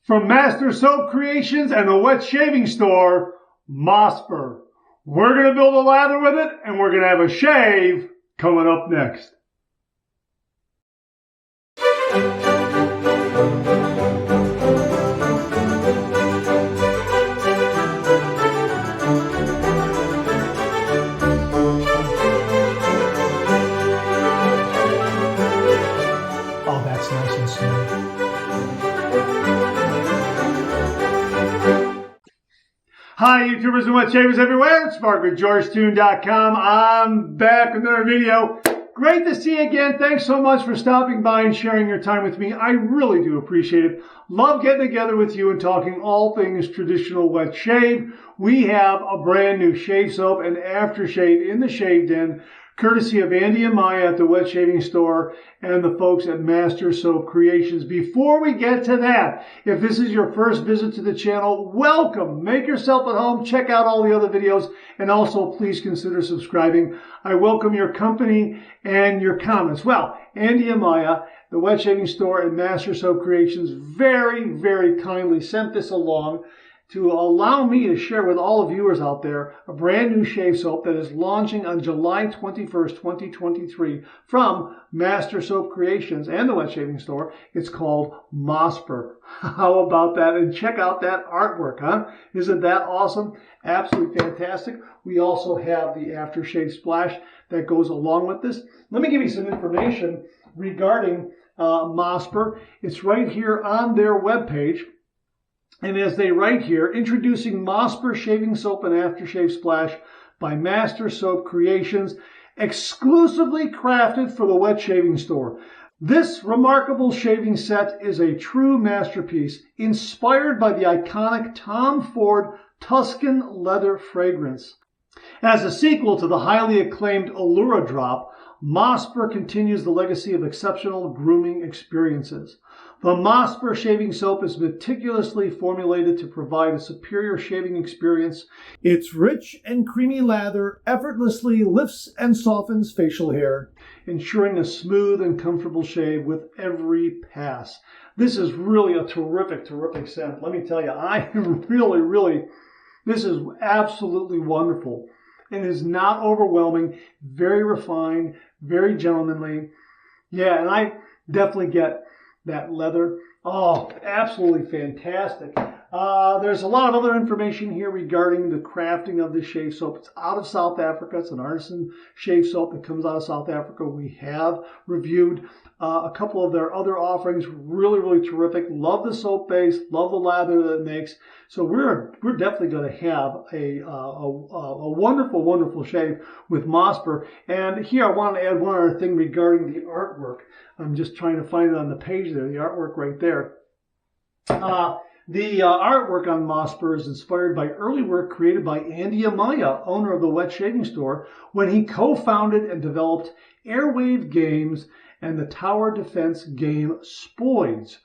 From Master Soap Creations and the wet shaving store, Mosper. We're going to build a lather with it, and we're going to have a shave coming up next. Oh, that's nice and smooth. Hi, YouTubers and wet shavers everywhere. It's Mark with GeorgeToon.com. I'm back with another video. Great to see you again. Thanks so much for stopping by and sharing your time with me. I really do appreciate it. Love getting together with you and talking all things traditional wet shave. We have a brand new shave soap and aftershave in the Shave Den, courtesy of Andy and Maya at the Wet Shaving Store and the folks at Master Soap Creations. Before we get to that, if this is your first visit to the channel, welcome. Make yourself at home. Check out all the other videos, and also please consider subscribing. I welcome your company and your comments. Well, Andy and Maya, the Wet Shaving Store and Master Soap Creations, very, very kindly sent this along to allow me to share with all the viewers out there a brand new shave soap that is launching on July 21st, 2023 from Master Soap Creations and the Wet Shaving Store. It's called Mosper. How about that? And check out that artwork, huh? Isn't that awesome? Absolutely fantastic. We also have the aftershave splash that goes along with this. Let me give you some information regarding Mosper. It's right here on their webpage. And as they write here, introducing Mosper Shaving Soap and Aftershave Splash by Master Soap Creations, exclusively crafted for the Wet Shaving Store. This remarkable shaving set is a true masterpiece, inspired by the iconic Tom Ford Tuscan Leather fragrance. As a sequel to the highly acclaimed Allura Drop, Mosper continues the legacy of exceptional grooming experiences. The Mosper shaving soap is meticulously formulated to provide a superior shaving experience. Its rich and creamy lather effortlessly lifts and softens facial hair, ensuring a smooth and comfortable shave with every pass. This is really a terrific, terrific scent. Let me tell you, this is absolutely wonderful. It is not overwhelming, very refined, very gentlemanly. Yeah, and I definitely get that leather. Oh, absolutely fantastic. There's a lot of other information here regarding the crafting of this shave soap. It's out of South Africa. It's an artisan shave soap that comes out of South Africa. We have reviewed a couple of their other offerings. Really, really terrific. Love the soap base. Love the lather that it makes. So we're definitely going to have a wonderful, wonderful shave with Mosper. And here I want to add one other thing regarding the artwork. I'm just trying to find it on the page there, the artwork right there. The artwork on Mosper is inspired by early work created by Andy Amaya, owner of the Wet Shaving Store, when he co-founded and developed Airwave Games and the tower defense game Spoids.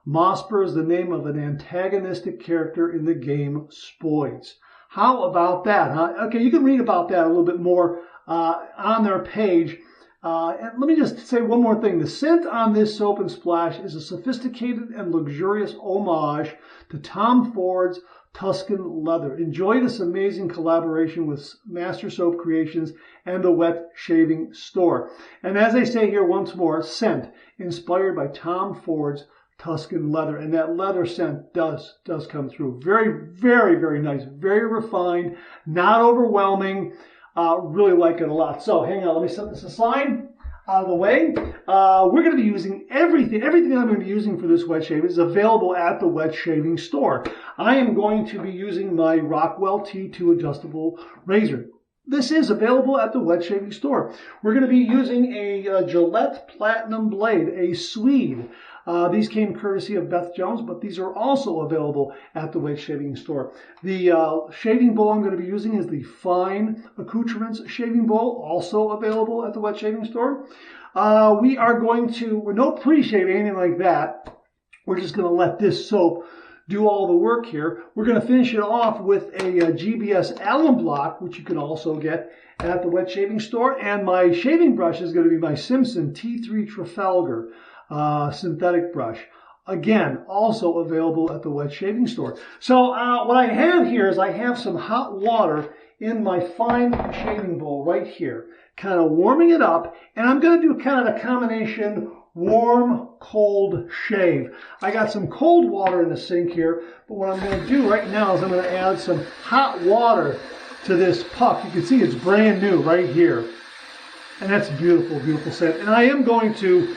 Mosper is the name of an antagonistic character in the game Spoids. How about that, huh? Okay, you can read about that a little bit more on their page. And let me just say one more thing. The scent on this soap and splash is a sophisticated and luxurious homage to Tom Ford's Tuscan Leather. Enjoy this amazing collaboration with Master Soap Creations and the Wet Shaving Store. And as I say here once more, scent inspired by Tom Ford's Tuscan Leather. And that leather scent does come through. Very, very, very nice. Very refined, not overwhelming. Really like it a lot. So hang on, let me set this aside, out of the way. We're going to be using everything that I'm going to be using for this wet shave is available at the Wet Shaving Store. I am going to be using my Rockwell T2 adjustable razor. This is available at the Wet Shaving Store. We're going to be using a Gillette Platinum blade, a Swede. These came courtesy of Beth Jones, but these are also available at the Wet Shaving Store. The shaving bowl I'm going to be using is the Fine Accoutrements shaving bowl, also available at the Wet Shaving Store. We're no pre-shave, anything like that. We're just going to let this soap do all the work here. We're going to finish it off with a GBS alum block, which you can also get at the Wet Shaving Store. And my shaving brush is going to be my Simpson T3 Trafalgar synthetic brush. Again, also available at the wet shaving store. So what I have here is I have some hot water in my fine shaving bowl right here, kind of warming it up, and I'm going to do kind of a combination warm, cold shave. I got some cold water in the sink here, but what I'm going to do right now is I'm going to add some hot water to this puck. You can see it's brand new right here. And that's beautiful, beautiful scent. And I am going to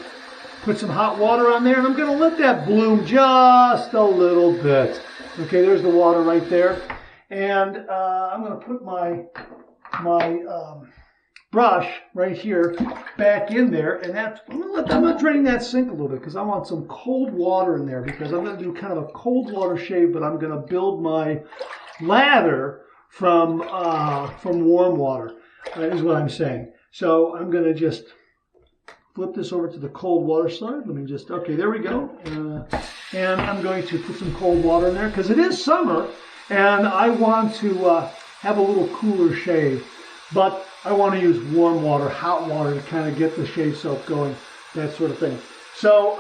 put some hot water on there, and I'm going to let that bloom just a little bit. Okay, there's the water right there. And I'm going to put my brush right here back in there, and I'm going to drain that sink a little bit because I want some cold water in there, because I'm going to do kind of a cold water shave, but I'm going to build my lather from warm water, is what I'm saying. So I'm going to just flip this over to the cold water side. Let me just, okay, there we go. And I'm going to put some cold water in there because it is summer and I want to have a little cooler shave. But I want to use warm water, hot water to kind of get the shave soap going, that sort of thing. So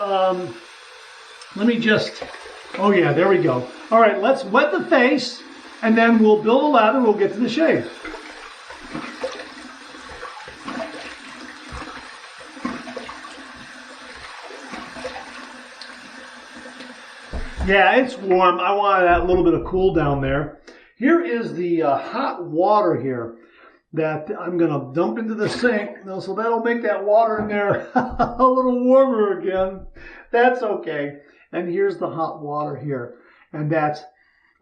let me just, oh yeah, there we go. All right, let's wet the face and then we'll build a lather. We'll get to the shave. Yeah, it's warm. I wanted that little bit of cool down there. Here is the hot water here that I'm going to dump into the sink. So that'll make that water in there a little warmer again. That's okay. And here's the hot water here. And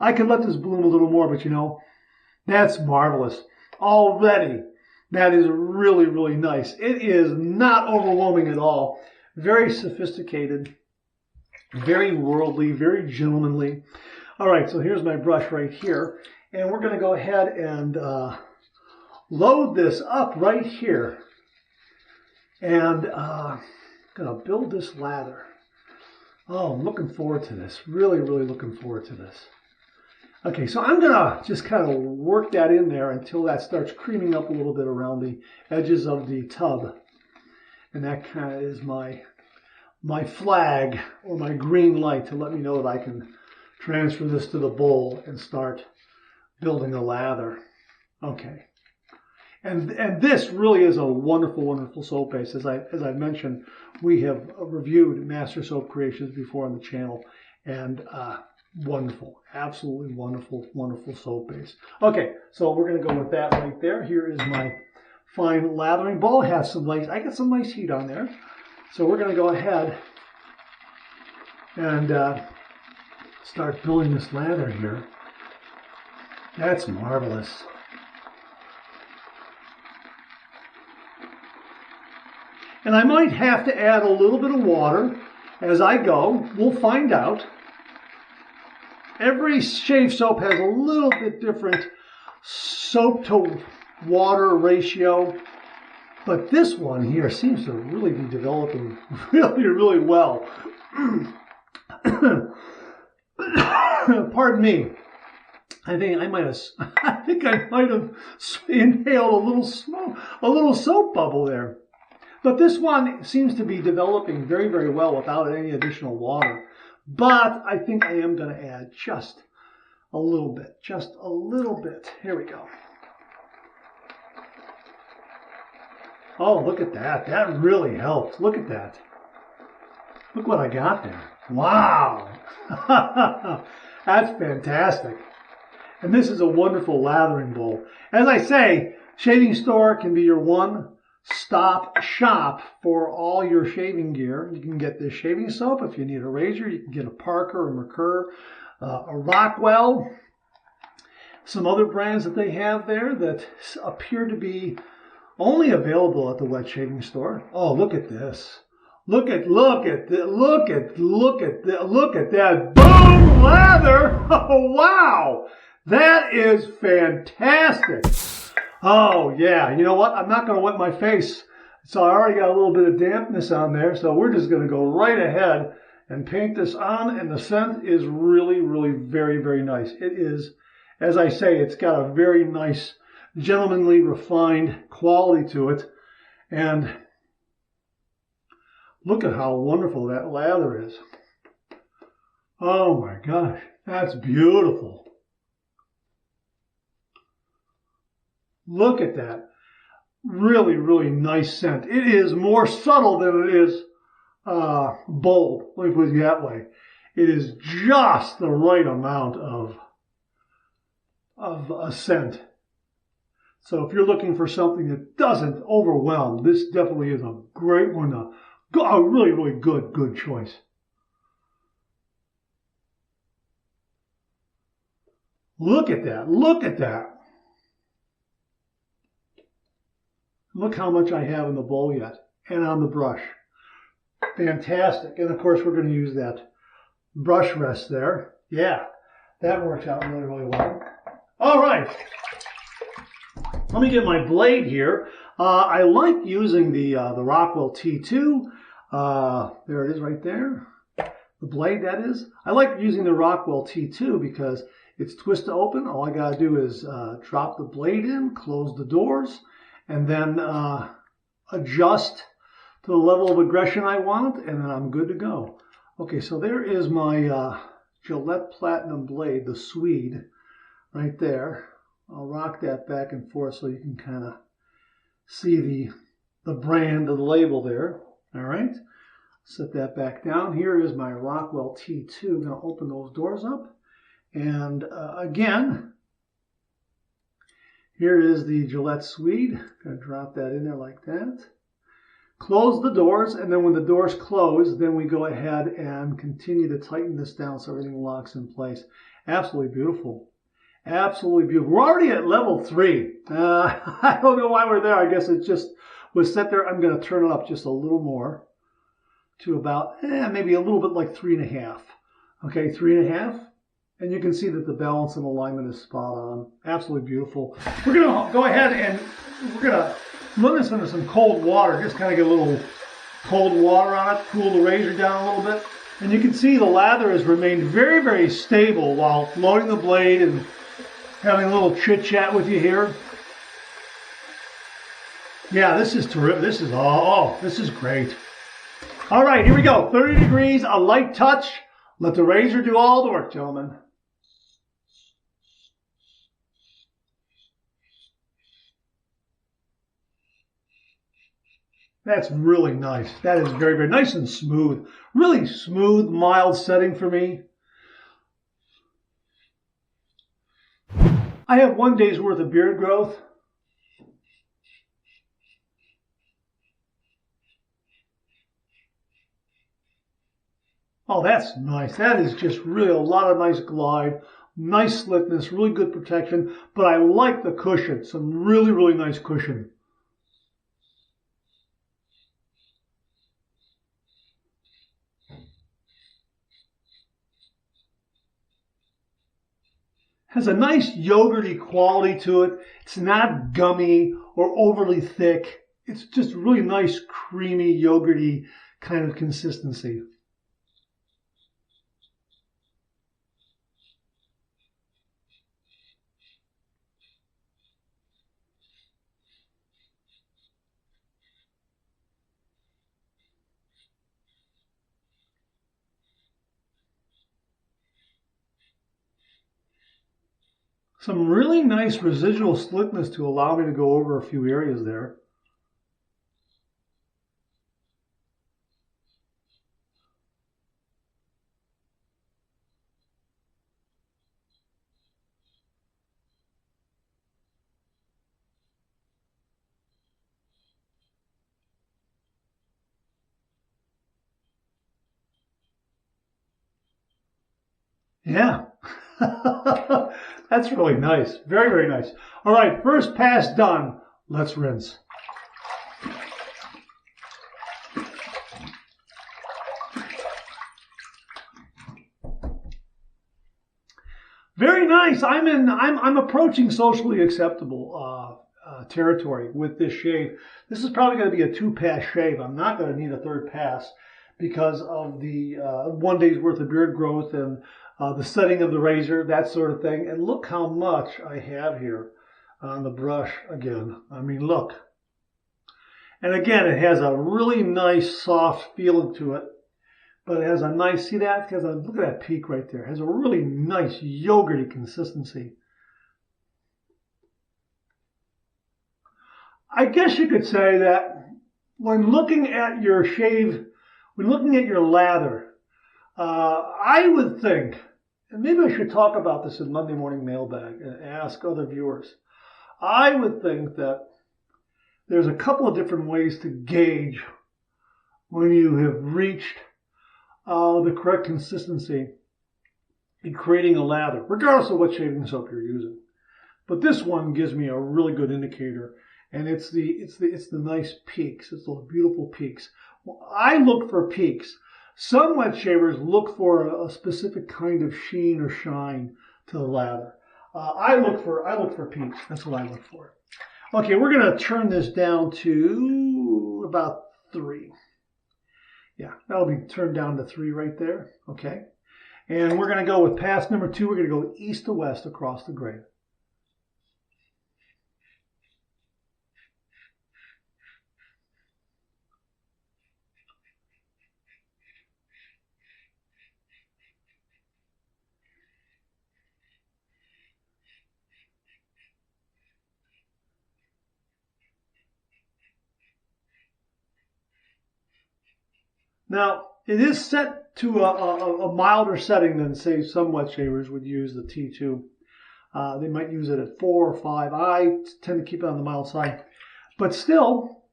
I could let this bloom a little more, but you know, that's marvelous. Already, that is really, really nice. It is not overwhelming at all. Very sophisticated. Very worldly, very gentlemanly. All right, so here's my brush right here. And we're going to go ahead and load this up right here. And I'm going to build this lather. Oh, I'm looking forward to this. Really, really looking forward to this. Okay, so I'm going to just kind of work that in there until that starts creaming up a little bit around the edges of the tub. And that kind of is my flag or my green light to let me know that I can transfer this to the bowl and start building a lather. Okay. And this really is a wonderful, wonderful soap base. As I mentioned, we have reviewed Master Soap Creations before on the channel, and wonderful, absolutely wonderful, wonderful soap base. Okay, so we're going to go with that right there. Here is my fine lathering bowl. It has I got some nice heat on there. So we're going to go ahead and start building this lather here. That's marvelous. And I might have to add a little bit of water as I go. We'll find out. Every shave soap has a little bit different soap to water ratio. But this one here seems to really be developing really, really well. Pardon me. I think I might have inhaled a little soap bubble there. But this one seems to be developing very, very well without any additional water. But I think I am going to add just a little bit. Just a little bit. Here we go. Oh, look at that. That really helped. Look at that. Look what I got there. Wow. That's fantastic. And this is a wonderful lathering bowl. As I say, shaving store can be your one-stop shop for all your shaving gear. You can get this shaving soap. If you need a razor, you can get a Parker, a Merkur, a Rockwell. Some other brands that they have there that appear to be only available at the wet shaving store. Oh, look at this. Look at that. Boom! Lather! Oh, wow! That is fantastic. Oh, yeah. You know what? I'm not going to wet my face. So I already got a little bit of dampness on there. So we're just going to go right ahead and paint this on. And the scent is really, really very, very nice. It is, as I say, it's got a very nice, gentlemanly, refined quality to it. And look at how wonderful that lather is. Oh my gosh, that's beautiful. Look at that. Really, really nice scent. It is more subtle than it is bold. Let me put it that way. It is just the right amount of a scent. So if you're looking for something that doesn't overwhelm, this definitely is a great one. A really, really good choice. Look at that. Look at that. Look how much I have in the bowl yet and on the brush. Fantastic. And of course, we're going to use that brush rest there. Yeah, that works out really, really well. All right. Let me get my blade here. I like using the Rockwell T2. There it is right there. The blade, that is. I like using the Rockwell T2 because it's twist to open. All I got to do is drop the blade in, close the doors, and then adjust to the level of aggression I want, and then I'm good to go. Okay, so there is my Gillette Platinum blade, the Swede, right there. I'll rock that back and forth so you can kind of see the brand of the label there. All right, set that back down. Here is my Rockwell T2. I'm going to open those doors up. And again, here is the Gillette Swede. Going to drop that in there like that. Close the doors, and then when the doors close, then we go ahead and continue to tighten this down so everything locks in place. Absolutely beautiful. Absolutely beautiful. We're already at level 3. I don't know why we're there. I guess it just was set there. I'm going to turn it up just a little more to about maybe a little bit like 3.5. Okay, 3.5. And you can see that the balance and alignment is spot on. Absolutely beautiful. We're going to go ahead and we're going to run this into some cold water. Just kind of get a little cold water on it, cool the razor down a little bit. And you can see the lather has remained very, very stable while loading the blade and having a little chit chat with you here. Yeah, this is terrific. This is, this is great. All right, here we go. 30 degrees, a light touch. Let the razor do all the work, gentlemen. That's really nice. That is very, very nice and smooth. Really smooth, mild setting for me. I have 1 day's worth of beard growth. Oh, that's nice. That is just really a lot of nice glide, nice slickness, really good protection. But I like the cushion. Some really, really nice cushion. Has a nice yogurty quality to it. It's not gummy or overly thick. It's just really nice, creamy, yogurty kind of consistency. Some really nice residual slickness to allow me to go over a few areas there. Yeah. That's really nice. Very, very nice. All right, first pass done. Let's rinse. Very nice. I'm approaching socially acceptable territory with this shave. This is probably going to be a 2-pass shave. I'm not going to need a 3rd pass because of the 1 day's worth of beard growth and the setting of the razor, that sort of thing. And look how much I have here on the brush again. I mean, look. And again, it has a really nice soft feeling to it. but it has a nice, see that? Because look at that peak right there. It has a really nice yogurty consistency. I guess you could say that when looking at your when looking at your lather, I would think, and maybe I should talk about this in Monday Morning Mailbag and ask other viewers, I would think that there's a couple of different ways to gauge when you have reached the correct consistency in creating a lather, regardless of what shaving soap you're using. But this one gives me a really good indicator, and it's the nice peaks. It's those beautiful peaks. Well, I look for peaks. Some wet shavers look for a specific kind of sheen or shine to the lather. I look for peaks. That's what I look for. Okay, we're going to turn this down to about 3. Yeah, that'll be turned down to 3 right there. Okay. And we're going to go with pass number 2. We're going to go east to west across the grain. Now, it is set to a milder setting than, say, some wet shavers would use the T2. They might use it at 4 or 5. I tend to keep it on the mild side. But still,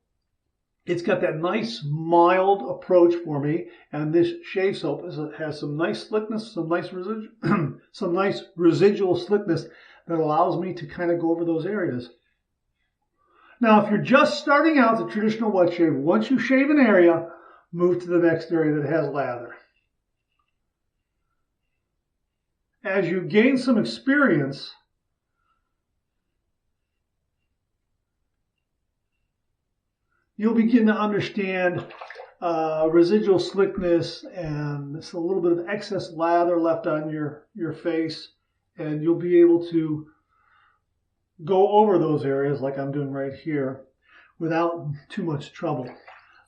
it's got that nice, mild approach for me. And this shave soap has some nice slickness, some nice residual slickness that allows me to kind of go over those areas. Now, if you're just starting out the traditional wet shave, once you shave an area, move to the next area that has lather. As you gain some experience, you'll begin to understand residual slickness and a little bit of excess lather left on your face, and you'll be able to go over those areas like I'm doing right here without too much trouble.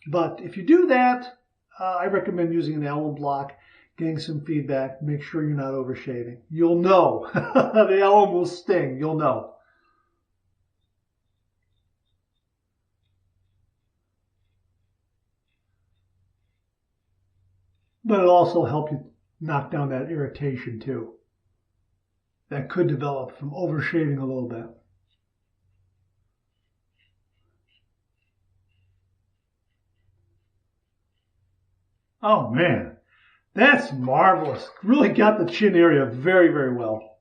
But if you do that, I recommend using an alum block, getting some feedback, make sure you're not overshaving. You'll know. The alum will sting. You'll know. But it'll also help you knock down that irritation too. That could develop from overshaving a little bit. Oh man, that's marvelous. Really got the chin area very, very well.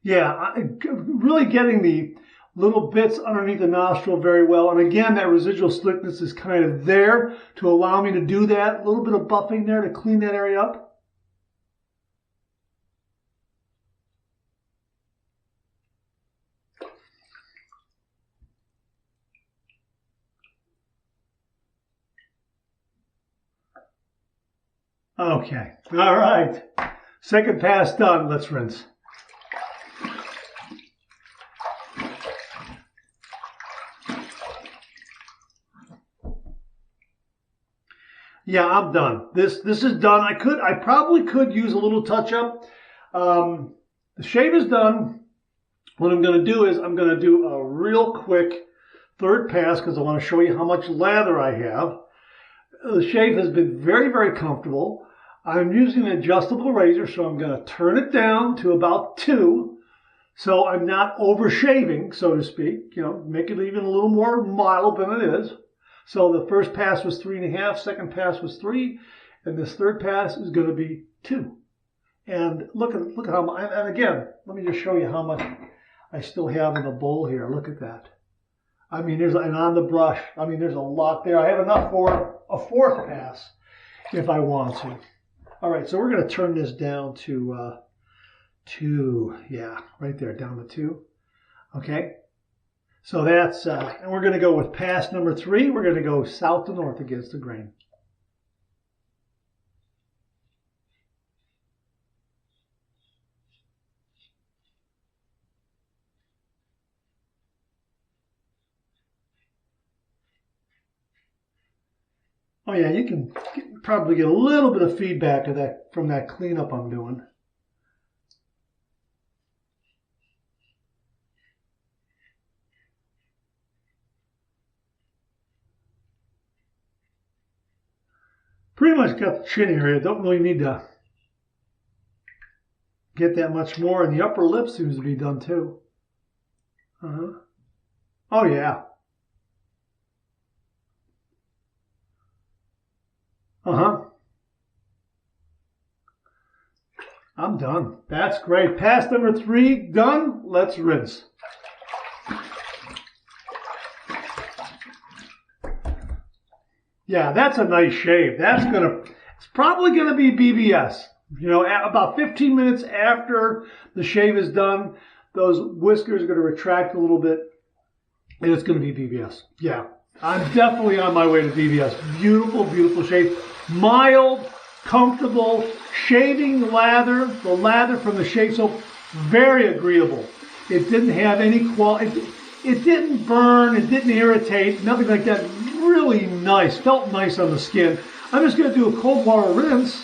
Yeah, really getting the little bits underneath the nostril very well. And again, that residual slickness is kind of there to allow me to do that. A little bit of buffing there to clean that area up. Okay, all right. Second pass done. Let's rinse. Yeah, I'm done. This is done. I probably could use a little touch up. The shave is done. What I'm going to do is I'm going to do a real quick third pass because I want to show you how much lather I have. The shave has been very, very comfortable. I'm using an adjustable razor, so I'm going to turn it down to about 2. So I'm not over shaving, so to speak. You know, make it even a little more mild than it is. So the first pass was 3.5, second pass was 3, and this third pass is going to be 2. And look at how much, and again, let me just show you how much I still have in the bowl here. Look at that. I mean, and on the brush, I mean, there's a lot there. I have enough for a 4th pass if I want to. All right, so we're going to turn this down to 2. Yeah, right there, down to 2. Okay. So that's, and we're going to go with pass number 3. We're going to go south to north against the grain. Oh yeah, you can probably get a little bit of feedback of that from that cleanup I'm doing. Pretty much got the chin area. Don't really need to get that much more. And the upper lip seems to be done too. Oh yeah. I'm done. That's great. Pass number 3 done. Let's rinse. Yeah, that's a nice shave. It's probably gonna be BBS. You know, about 15 minutes after the shave is done, those whiskers are gonna retract a little bit, and it's gonna be BBS. Yeah, I'm definitely on my way to BBS. Beautiful, beautiful shave. Mild, comfortable, shaving lather. The lather from the shave soap, very agreeable. It didn't have any quality. It didn't burn. It didn't irritate. Nothing like that. Really nice. Felt nice on the skin. I'm just going to do a cold water rinse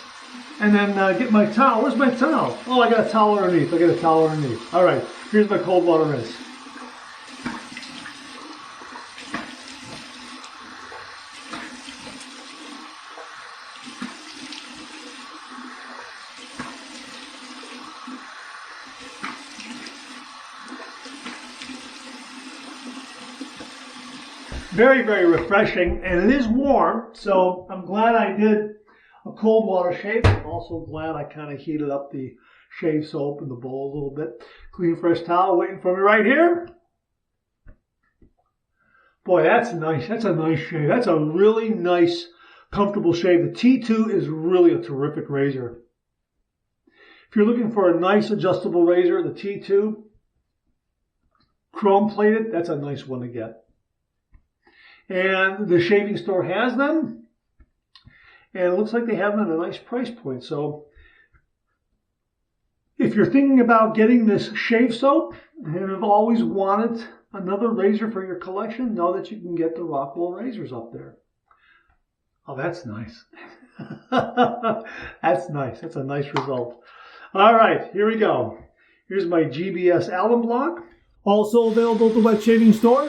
and then get my towel. Where's my towel? Oh, I got a towel underneath. All right. Here's my cold water rinse. Very, very refreshing, and it is warm, so I'm glad I did a cold water shave. I'm also glad I kind of heated up the shave soap in the bowl a little bit. Clean, fresh towel waiting for me right here. Boy, that's nice. That's a nice shave. That's a really nice, comfortable shave. The T2 is really a terrific razor. If you're looking for a nice adjustable razor, the T2, chrome plated, that's a nice one to get. And the shaving store has them, and it looks like they have them at a nice price point. So if you're thinking about getting this shave soap and have always wanted another razor for your collection, know that you can get the Rockwell razors up there. Oh, that's nice. That's nice. That's a nice result. All right, here we go. Here's my GBS alum block. Also available at the wet shaving store.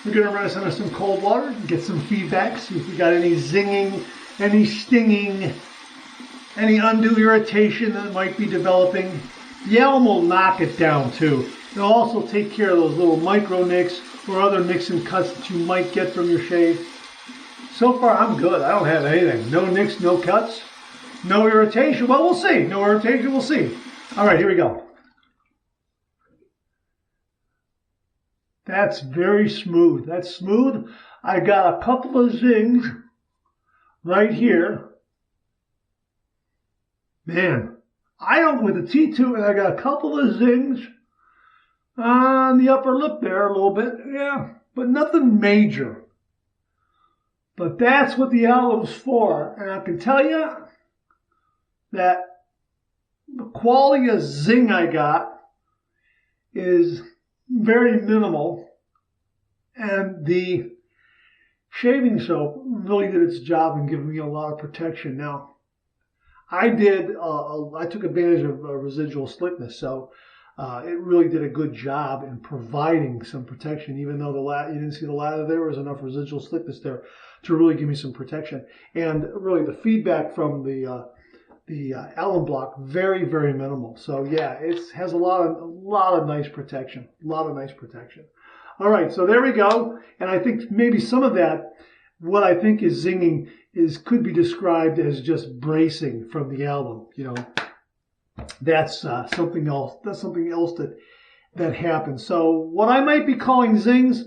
We're going to run this under some cold water and get some feedback, see if we got any zinging, any stinging, any undue irritation that might be developing. The alum will knock it down too. It'll also take care of those little micro nicks or other nicks and cuts that you might get from your shave. So far I'm good. I don't have anything. No nicks, no cuts, no irritation. Well, we'll see. No irritation, we'll see. All right, here we go. That's very smooth. That's smooth. I got a couple of zings right here. Man, I don't with the T2, and I got a couple of zings on the upper lip there a little bit. Yeah, but nothing major. But that's what the alum's for. And I can tell you that the quality of zing I got is very minimal, and the shaving soap really did its job in giving me a lot of protection. Now, I took advantage of residual slickness, so it really did a good job in providing some protection, even though you didn't see the lather there was enough residual slickness there to really give me some protection. And really the feedback from the alum block, very, very minimal. So yeah, it has a lot of nice protection. All right, so there we go. And I think maybe some of that, what I think is zinging, could be described as just bracing from the alum. You know, that's something else. That's something else that happens. So what I might be calling zings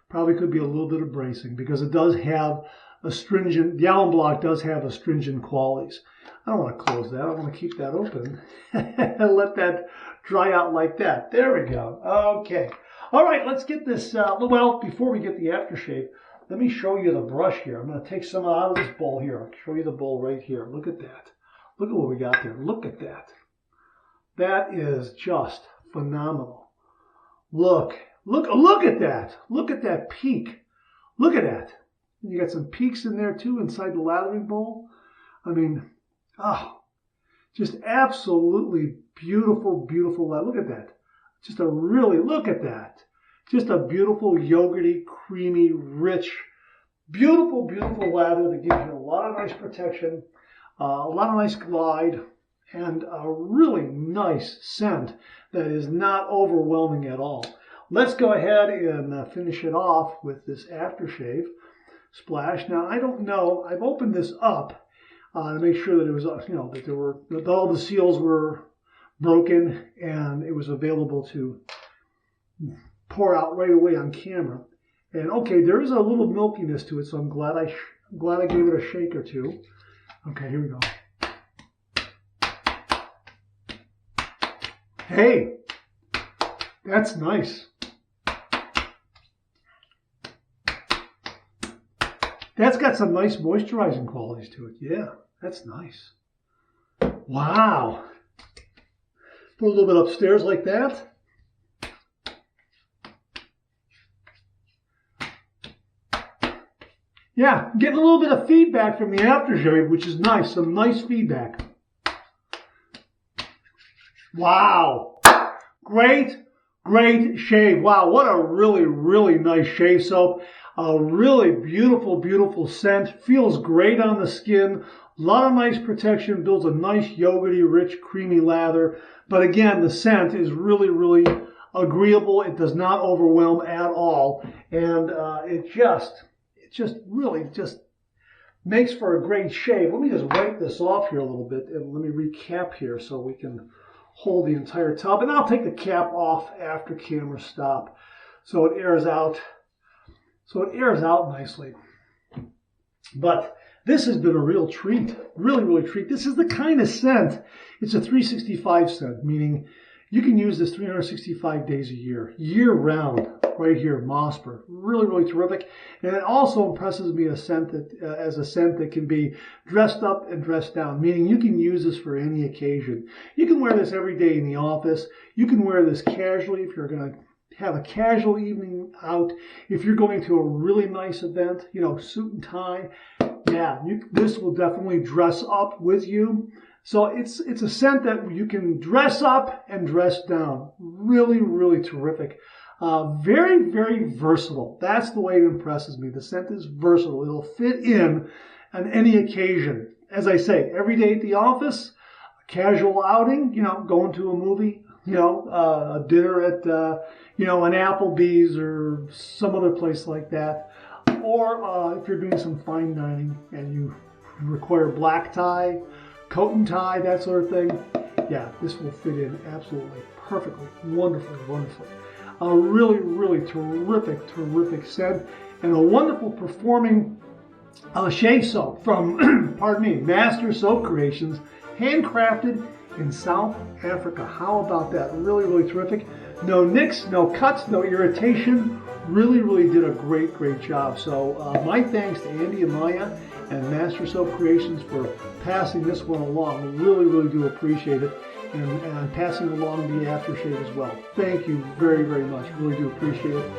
probably could be a little bit of bracing, because it does have the alum block does have astringent qualities. I don't want to close that. I want to keep that open and let that dry out like that. There we go. Okay. All right, let's get this. Well, before we get the aftershave, let me show you the brush here. I'm going to take some out of this bowl here. I'll show you the bowl right here. Look at that. Look at what we got there. Look at that. That is just phenomenal. Look Look at that. Look at that peak. Look at that. You got some peaks in there too inside the lathering bowl. I mean, oh, just absolutely beautiful, beautiful leather. Look at that. Just a really, look at that. Just a beautiful, yogurty, creamy, rich, beautiful, beautiful leather that gives you a lot of nice protection, a lot of nice glide, and a really nice scent that is not overwhelming at all. Let's go ahead and finish it off with this aftershave splash. Now, I don't know, I've opened this up to make sure that it was, that all the seals were broken and it was available to pour out right away on camera. And okay, there is a little milkiness to it, so I'm glad I gave it a shake or two. Okay, here we go. Hey, that's nice. That's got some nice moisturizing qualities to it. Yeah, that's nice. Wow. Put a little bit upstairs like that. Yeah, getting a little bit of feedback from the aftershave, which is nice. Some nice feedback. Wow. Great, great shave. Wow, what a really, really nice shave soap. A really beautiful, beautiful scent. Feels great on the skin. A lot of nice protection. Builds a nice yogurty, rich, creamy lather. But again, the scent is really, really agreeable. It does not overwhelm at all. And it just really makes for a great shave. Let me just wipe this off here a little bit and let me recap here so we can hold the entire tub. And I'll take the cap off after camera stop so it airs out. So it airs out nicely. But this has been a real treat. Really, really treat. This is the kind of scent. It's a 365 scent, meaning you can use this 365 days a year, year round, right here, Mosper. Really, really terrific. And it also impresses me as a scent that can be dressed up and dressed down, meaning you can use this for any occasion. You can wear this every day in the office. You can wear this casually if you're going to have a casual evening out. If you're going to a really nice event, suit and tie, yeah, this will definitely dress up with you. So it's a scent that you can dress up and dress down. Really, really terrific. Very, very versatile. That's the way it impresses me. The scent is versatile. It'll fit in on any occasion. As I say, every day at the office, a casual outing, going to a movie, a dinner at, an Applebee's or some other place like that. Or if you're doing some fine dining and you require black tie, coat and tie, that sort of thing, yeah, this will fit in absolutely perfectly, wonderfully, wonderfully. A really, really terrific, terrific scent and a wonderful performing shave soap from, pardon me, Master Soap Creations, handcrafted in South Africa. How about that? Really, really terrific. No nicks, no cuts, no irritation. Really, really did a great, great job. So my thanks to Andy and Maya and Master Soap Creations for passing this one along. Really, really do appreciate it. And passing along the aftershave as well. Thank you very, very much. Really do appreciate it.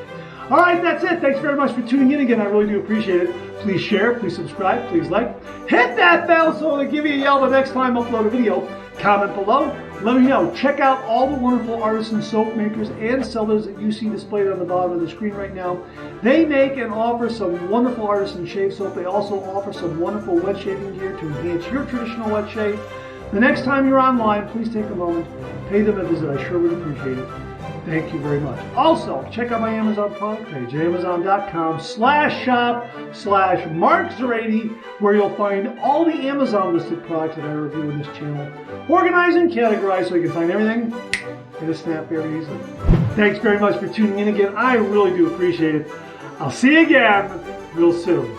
All right, that's it. Thanks very much for tuning in again. I really do appreciate it. Please share, please subscribe, please like. Hit that bell so it'll give you a yell the next time I upload a video. Comment below. Let me know. Check out all the wonderful artisan soap makers and sellers that you see displayed on the bottom of the screen right now. They make and offer some wonderful artisan shave soap. They also offer some wonderful wet shaving gear to enhance your traditional wet shave. The next time you're online, please take a moment, pay them a visit. I sure would appreciate it. Thank you very much. Also, check out my Amazon product page, amazon.com/shop/Mark080, where you'll find all the Amazon listed products that I review in this channel, organized and categorized so you can find everything in a snap very easily. Thanks very much for tuning in again. I really do appreciate it. I'll see you again real soon.